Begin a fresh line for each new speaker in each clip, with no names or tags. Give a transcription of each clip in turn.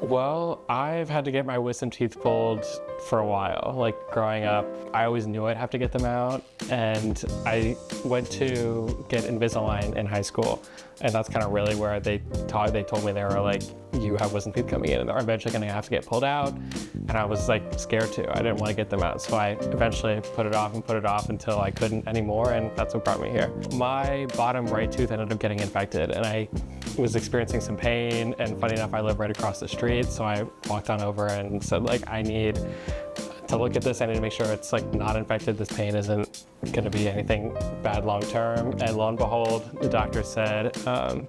Well, I've had to get my wisdom teeth pulled for a while. Like growing up, I always knew I'd have to get them out, and I went to get Invisalign in high school, and that's kind of really where they told me, they were like, you have wisdom teeth coming in and they're eventually going to have to get pulled out, and I was like scared to. I didn't want to get them out, so I eventually put it off until I couldn't anymore, and that's what brought me here. My bottom right tooth ended up getting infected, and I was experiencing some pain, and funny enough, I live right across the street, so I walked on over and said, like, I need to look at this. I need to make sure it's like not infected. This pain isn't going to be anything bad long term. And lo and behold, the doctor said I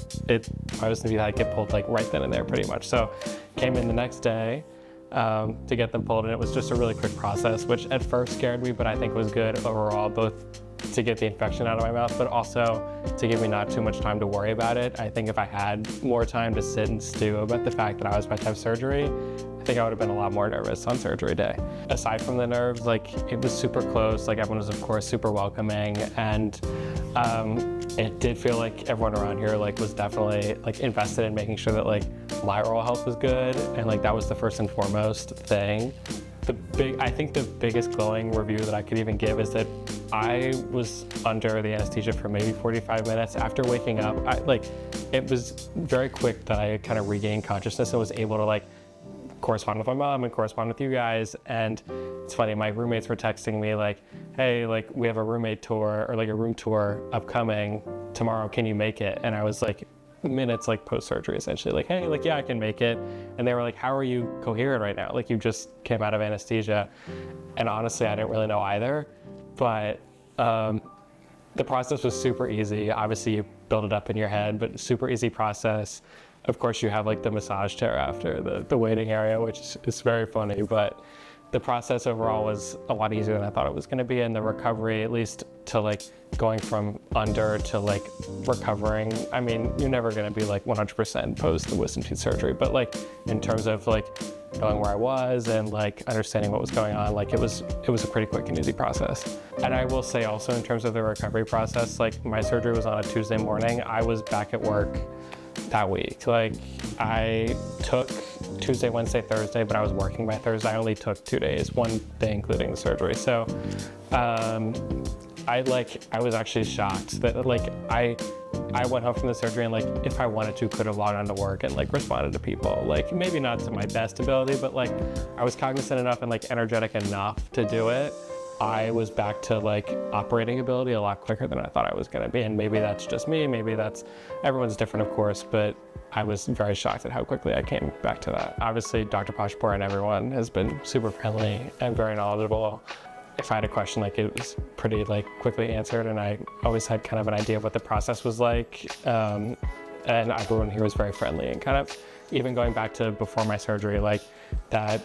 was going to be get pulled like right then and there pretty much. So came in the next day to get them pulled, and it was just a really quick process, which at first scared me, but I think was good overall, both to get the infection out of my mouth, but also to give me not too much time to worry about it. I think if I had more time to sit and stew about the fact that I was about to have surgery, I think I would have been a lot more nervous on surgery day. Aside from the nerves, like, it was super close. Like, everyone was of course super welcoming, and it did feel like everyone around here like was definitely like invested in making sure that like my oral health was good, and like that was the first and foremost thing. I think the biggest glowing review that I could even give is that I was under the anesthesia for maybe 45 minutes. After waking up, it was very quick that I kind of regained consciousness and was able to like correspond with my mom and correspond with you guys. And it's funny, my roommates were texting me like, hey, like we have a roommate tour or like a room tour upcoming tomorrow, can you make it? And I was like, minutes like post-surgery essentially, like, hey, like, yeah, I can make it. And they were like, how are you coherent right now? Like, you just came out of anesthesia. And honestly, I didn't really know either, but the process was super easy. Obviously you build it up in your head, but super easy process. Of course you have like the massage chair after the waiting area, which is very funny, but the process overall was a lot easier than I thought it was going to be. And the recovery, at least to like going from under to like recovering, I mean, you're never going to be like 100% post the wisdom teeth surgery, but like in terms of like knowing where I was and like understanding what was going on, like it was a pretty quick and easy process. And I will say also in terms of the recovery process, like my surgery was on a Tuesday morning. I was back at work that week. Like, I took Tuesday, Wednesday, Thursday, but I was working by Thursday. I only took 2 days, one day including the surgery. So I was actually shocked that like I went home from the surgery and like if I wanted to could have logged on to work and like responded to people, like maybe not to my best ability, but like I was cognizant enough and like energetic enough to do it. I was back to like operating ability a lot quicker than I thought I was going to be. And maybe that's just me, maybe that's, everyone's different of course, but I was very shocked at how quickly I came back to that. Obviously Dr. Pashapour and everyone has been super friendly and very knowledgeable. If I had a question, like it was pretty like quickly answered, and I always had kind of an idea of what the process was like. And everyone here was very friendly, and kind of even going back to before my surgery, like that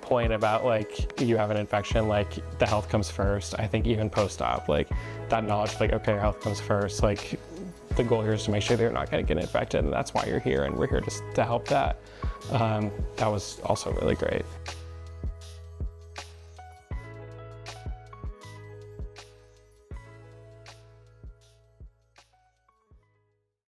point about like you have an infection, like the health comes first. I think even post-op, like that knowledge, like, okay, your health comes first. Like the goal here is to make sure that you're not going to get infected, and that's why you're here, and we're here to help that. That was also really great.